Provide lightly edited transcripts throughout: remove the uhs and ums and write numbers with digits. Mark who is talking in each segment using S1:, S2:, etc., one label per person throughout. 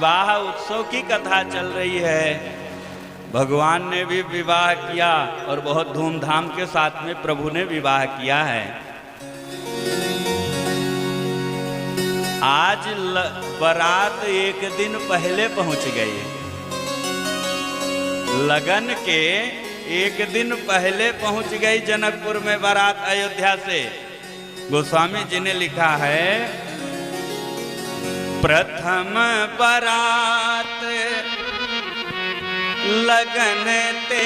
S1: विवाह उत्सव की कथा चल रही है। भगवान ने भी विवाह किया और बहुत धूमधाम के साथ में प्रभु ने विवाह किया है। आज बारात एक दिन पहले पहुंच गई। लगन के एक दिन पहले पहुंच गई जनकपुर में बारात अयोध्या से। गोस्वामी जी ने लिखा है, प्रथम बारात लगन ते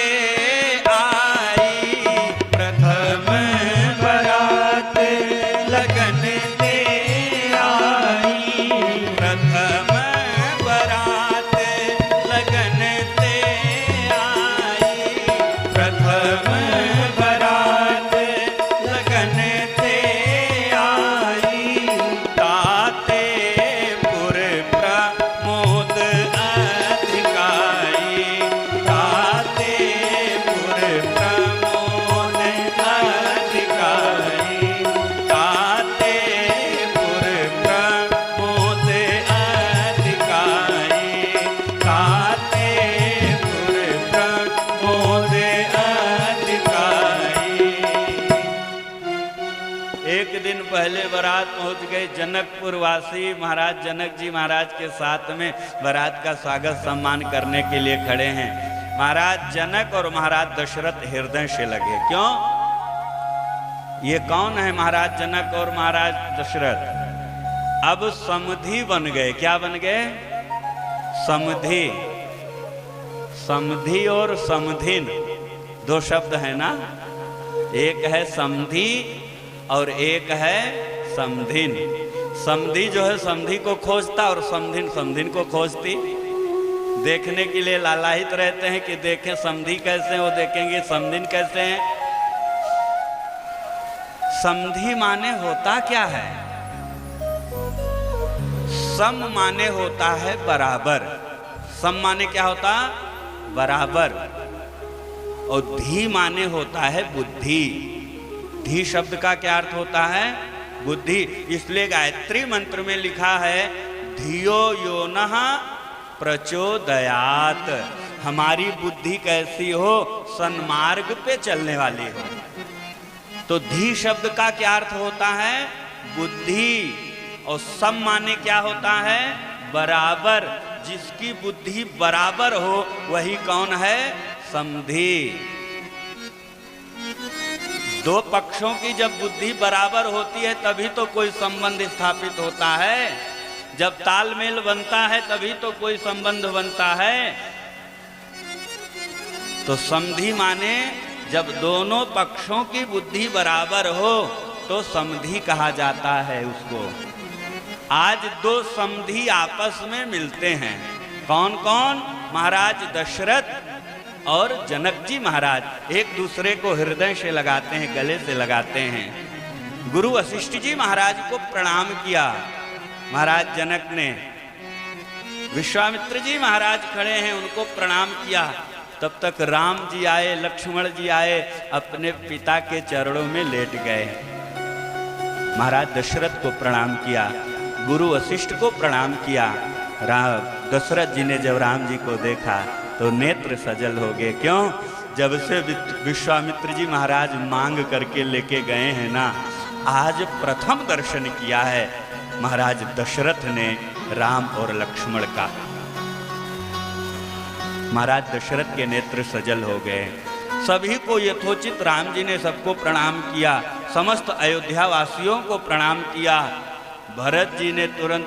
S1: आई, प्रथम बारात लगन ते आई, प्रथम बारात लगन ते आई, प्रथम बारात लगन ते आई, ताते पहले बारात पहुंच गई। जनकपुर वासी महाराज जनक जी महाराज के साथ में बारात का स्वागत सम्मान करने के लिए खड़े हैं। महाराज जनक और महाराज दशरथ हृदय से लगे। क्यों? ये कौन है? महाराज जनक और महाराज दशरथ अब समधि बन गए। क्या बन गए? समधि। समधि और समधिन दो शब्द है ना, एक है समधि और एक है समधिन। समधि जो है समधि को खोजता और समधिन समधिन को खोजती। देखने के लिए लालायित रहते हैं कि देखें समधि कैसे हैं, वो देखेंगे समधिन कैसे हैं। समधि माने होता क्या है? सम माने होता है बराबर। सम माने क्या होता? बराबर। और धी माने होता है बुद्धि। धी शब्द का क्या अर्थ होता है? बुद्धि। इसलिए गायत्री मंत्र में लिखा है, धियो यो नः प्रचोदयात। हमारी बुद्धि कैसी हो? सन्मार्ग पे चलने वाली हो। तो धी शब्द का क्या अर्थ होता है? बुद्धि। और सम माने क्या होता है? बराबर। जिसकी बुद्धि बराबर हो वही कौन है? समधि। दो पक्षों की जब बुद्धि बराबर होती है तभी तो कोई संबंध स्थापित होता है। जब तालमेल बनता है तभी तो कोई संबंध बनता है। तो समधि माने जब दोनों पक्षों की बुद्धि बराबर हो तो समधि कहा जाता है उसको। आज दो समधि आपस में मिलते हैं। कौन कौन? महाराज दशरथ और जनक जी महाराज एक दूसरे को हृदय से लगाते हैं, गले से लगाते हैं। गुरु वशिष्ठ जी महाराज को प्रणाम किया महाराज जनक ने। विश्वामित्र जी महाराज खड़े हैं, उनको प्रणाम किया। तब तक राम जी आए, लक्ष्मण जी आए, अपने पिता के चरणों में लेट गए। महाराज दशरथ को प्रणाम किया, गुरु वशिष्ठ को प्रणाम किया। दशरथ जी ने जब राम जी को देखा तो नेत्र सजल हो गए। क्यों? जब से विश्वामित्र जी महाराज मांग करके लेके गए हैं ना, आज प्रथम दर्शन किया है महाराज दशरथ ने राम और लक्ष्मण का। महाराज दशरथ के नेत्र सजल हो गए। सभी को यथोचित राम जी ने सबको प्रणाम किया। समस्त अयोध्या वासियों को प्रणाम किया। भरत जी ने तुरंत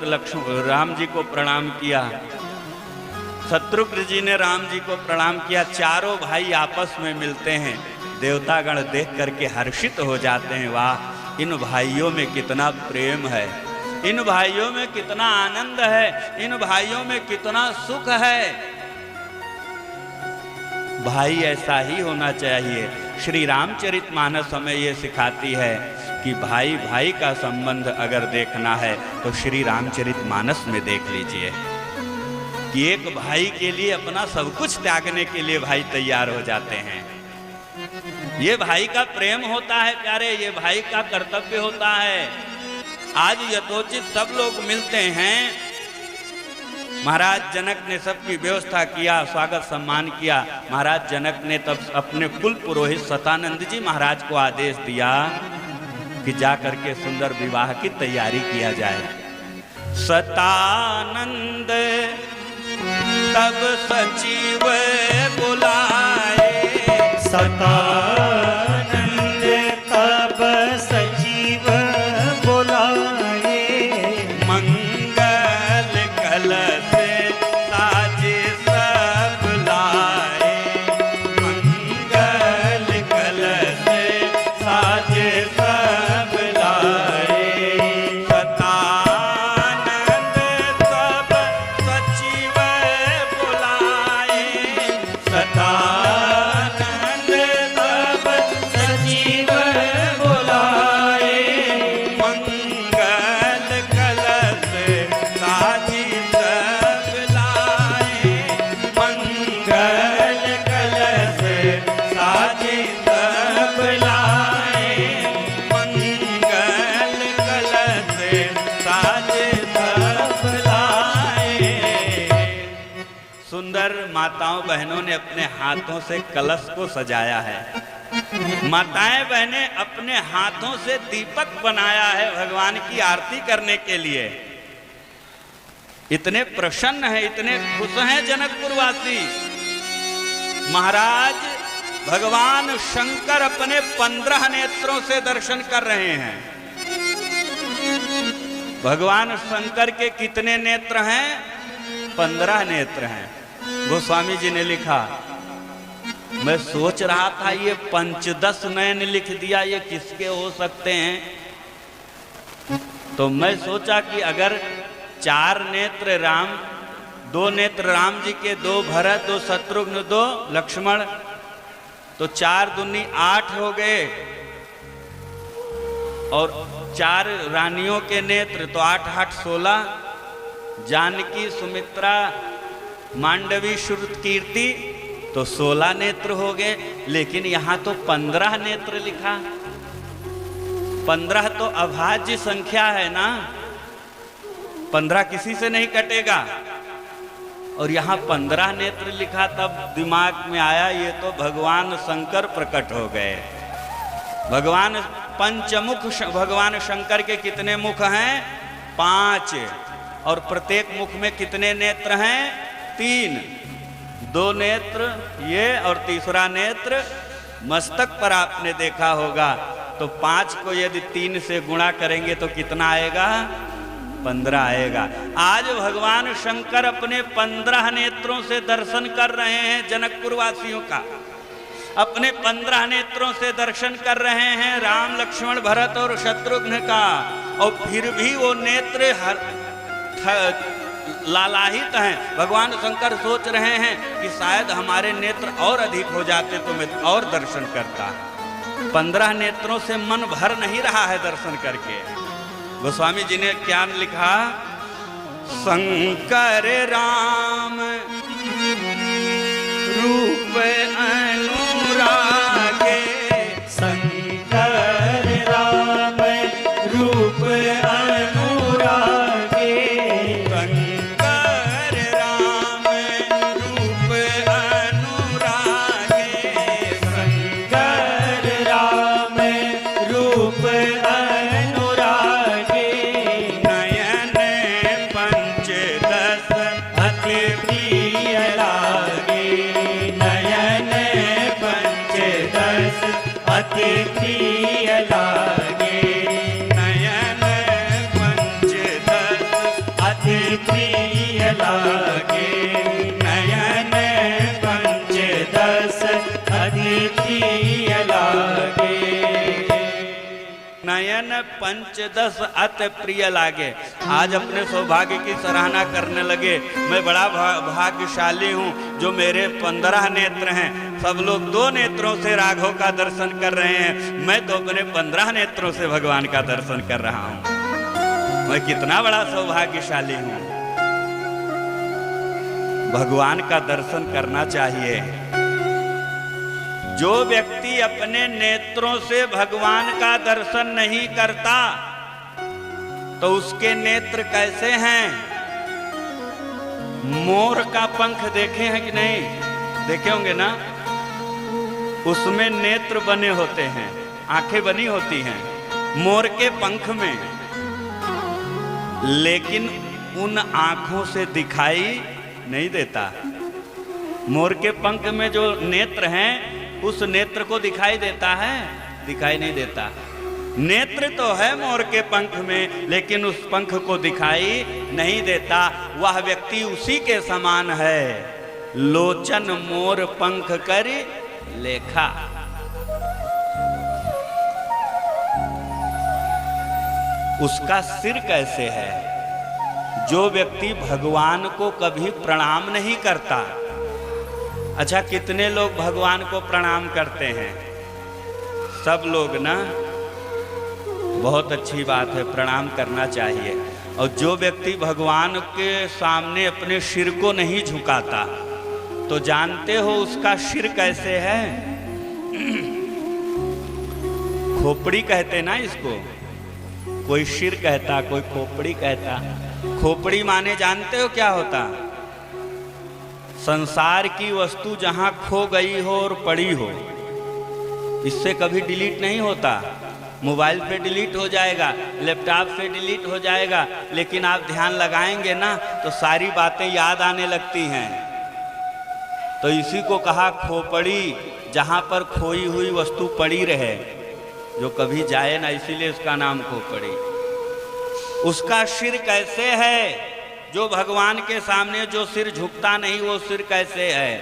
S1: राम जी को प्रणाम किया। शत्रुघ्न जी ने राम जी को प्रणाम किया। चारों भाई आपस में मिलते हैं। देवतागण देख करके हर्षित हो जाते हैं। वाह, इन भाइयों में कितना प्रेम है, इन भाइयों में कितना आनंद है, इन भाइयों में कितना सुख है। भाई ऐसा ही होना चाहिए। श्री रामचरितमानस हमें ये सिखाती है कि भाई भाई का संबंध अगर देखना है तो श्री रामचरितमानस में देख लीजिए कि एक भाई के लिए अपना सब कुछ त्यागने के लिए भाई तैयार हो जाते हैं। ये भाई का प्रेम होता है प्यारे, ये भाई का कर्तव्य होता है। आज यथोचित सब लोग मिलते हैं, महाराज जनक ने सबकी व्यवस्था किया, स्वागत सम्मान किया। महाराज जनक ने तब अपने कुल पुरोहित सतानंद जी महाराज को आदेश दिया कि जा करके सुंदर विवाह की तैयारी किया जाए। सतानंद तब सचिव बुलाए,
S2: सतानंद तब सचिव बुलाए,
S1: मंगल कलश साजे सब लाए, मंगल कलश साजे सब लाए। सतानंद तब सचिव बुलाए, सतानंद तब सचिव बुलाए, मंगल कलश साजी सब लाए, मंगल कलश साजी सब लाए, मंगल कलश साजे सब लाए। सुंदर माताओं बहनों ने अपने हाथों से कलश को सजाया है। माताएं बहनें अपने हाथों से दीपक बनाया है भगवान की आरती करने के लिए। इतने प्रसन्न हैं, इतने खुश हैं जनकपुरवासी। महाराज भगवान शंकर अपने 15 नेत्रों से दर्शन कर रहे हैं। भगवान शंकर के कितने नेत्र हैं? 15 नेत्र हैं। गोस्वामी जी ने लिखा, मैं सोच रहा था ये 5-10 नयन लिख दिया, ये किसके हो सकते हैं? तो मैं सोचा कि अगर 4 नेत्र राम, 2 नेत्र राम जी के, 2 भरत, 2 शत्रुघ्न, 2 लक्ष्मण, तो 4 दूनी 8 हो गए, और 4 रानियों के नेत्र तो 8-8 16, जानकी, सुमित्रा, मांडवी, श्रुत कीर्ति, तो 16 नेत्र हो गए। लेकिन यहां तो 15 नेत्र लिखा। 15 तो अभाज्य संख्या है ना, 15 किसी से नहीं कटेगा। और यहाँ 15 नेत्र लिखा, तब दिमाग में आया ये तो भगवान शंकर प्रकट हो गए। भगवान पंचमुख, भगवान शंकर के कितने मुख हैं? 5, और प्रत्येक मुख में कितने नेत्र हैं? 3। 2 नेत्र ये और तीसरा नेत्र मस्तक पर आपने देखा होगा। तो 5 को यदि 3 से गुणा करेंगे तो कितना आएगा? 15 आएगा। आज भगवान शंकर अपने 15 नेत्रों से दर्शन कर रहे हैं जनकपुर वासियों का। अपने 15 नेत्रों से दर्शन कर रहे हैं राम, लक्ष्मण, भरत और शत्रुघ्न का। और फिर भी वो नेत्र लालाहित हैं। भगवान शंकर सोच रहे हैं कि शायद हमारे नेत्र और अधिक हो जाते तो मैं और दर्शन करता। 15 नेत्रों से मन भर नहीं रहा है दर्शन करके। गोस्वामी जी ने क्या लिखा? शंकर राम रूप अनुरागे,
S2: शंकर राम रूप अनुरागे,
S1: शंकर राम रूप अनुरागे,
S2: शंकर राम रूप अनुरागे,
S1: नयन पंचदश
S2: अति प्रिय लागे, नयन पंचदश अति प्रिय लागे,
S1: नयन पंचदश
S2: अति प्रिय लागे, नयन पंचदश अति प्रिय लागे।
S1: नयन पंचदश अति प्रिय लागे। आज अपने सौभाग्य की सराहना करने लगे। मैं बड़ा भाग्यशाली हूँ जो मेरे 15 नेत्र हैं। सब लोग 2 नेत्रों से राघव का दर्शन कर रहे हैं, मैं तो अपने 15 नेत्रों से भगवान का दर्शन कर रहा हूँ। मैं कितना बड़ा सौभाग्यशाली हूँ। भगवान का दर्शन करना चाहिए। जो व्यक्ति अपने नेत्रों से भगवान का दर्शन नहीं करता तो उसके नेत्र कैसे हैं? मोर का पंख देखे हैं कि नहीं? देखे होंगे ना? उसमें नेत्र बने होते हैं, आंखें बनी होती हैं मोर के पंख में, लेकिन उन आंखों से दिखाई नहीं देता। मोर के पंख में जो नेत्र हैं, उस नेत्र को दिखाई देता है? दिखाई नहीं देता। नेत्र तो है मोर के पंख में, लेकिन उस पंख को दिखाई नहीं देता। वह व्यक्ति उसी के समान है, लोचन मोर पंख कर लेखा। उसका सिर कैसे है? जो व्यक्ति भगवान को कभी प्रणाम नहीं करता। अच्छा, कितने लोग भगवान को प्रणाम करते हैं? सब लोग ना? बहुत अच्छी बात है, प्रणाम करना चाहिए। और जो व्यक्ति भगवान के सामने अपने सिर को नहीं झुकाता, तो जानते हो उसका सिर कैसे है? खोपड़ी कहते ना इसको, कोई सिर कहता, कोई खोपड़ी कहता। खोपड़ी माने जानते हो क्या होता? संसार की वस्तु जहां खो गई हो और पड़ी हो, इससे कभी डिलीट नहीं होता। मोबाइल पे डिलीट हो जाएगा, लैपटॉप से डिलीट हो जाएगा, लेकिन आप ध्यान लगाएंगे ना तो सारी बातें याद आने लगती हैं। तो इसी को कहा खोपड़ी, जहां पर खोई हुई वस्तु पड़ी रहे, जो कभी जाए ना, इसीलिए उसका नाम खोपड़ी। उसका सिर कैसे है? जो भगवान के सामने जो सिर झुकता नहीं, वो सिर कैसे है?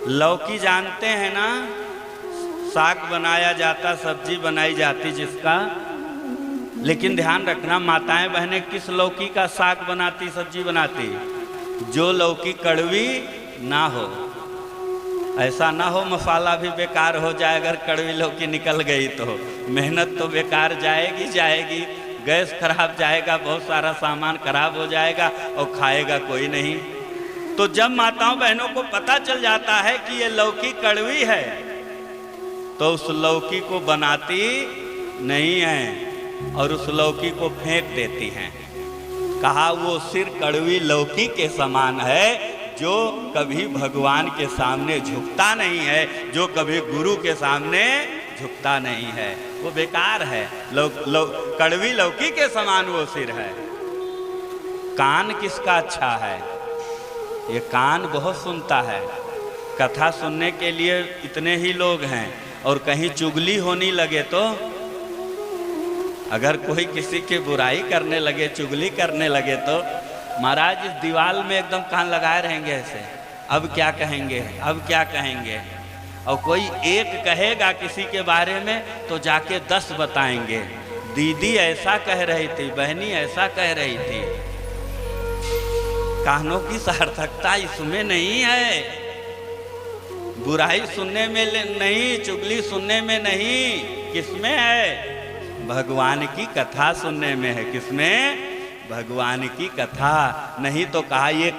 S1: लौकी जानते हैं ना? साग बनाया जाता, सब्जी बनाई जाती जिसका, लेकिन ध्यान रखना माताएं बहनें किस लौकी का साग बनाती, सब्जी बनाती? जो लौकी कड़वी ना हो। ऐसा ना हो मसाला भी बेकार हो जाए अगर कड़वी लौकी निकल गई तो। मेहनत तो बेकार जाएगी जाएगी, गैस खराब जाएगा, बहुत सारा सामान खराब हो जाएगा और खाएगा कोई नहीं। तो जब माताओं बहनों को पता चल जाता है कि ये लौकी कड़वी है, तो उस लौकी को बनाती नहीं है और उस लौकी को फेंक देती हैं। कहा वो सिर कड़वी लौकी के समान है, जो कभी भगवान के सामने झुकता नहीं है, जो कभी गुरु के सामने झुकता नहीं है, वो बेकार है। कड़वी लौकी के समान वो सिर है। कान किसका अच्छा है? ये कान बहुत सुनता है। कथा सुनने के लिए इतने ही लोग हैं, और कहीं चुगली होने लगे तो, अगर कोई किसी की बुराई करने लगे, चुगली करने लगे तो महाराज इस दीवार में एकदम कान लगाए रहेंगे ऐसे, अब क्या कहेंगे, अब क्या कहेंगे। और कोई एक कहेगा किसी के बारे में तो जाके 10 बताएंगे, दीदी ऐसा कह रही थी, बहनी ऐसा कह रही थी। कानों की सार्थकता इसमें नहीं है, बुराई सुनने में नहीं, चुगली सुनने में नहीं, किसमें है? भगवान की कथा सुनने में है। किसमें? भगवान की कथा। नहीं तो कहा ये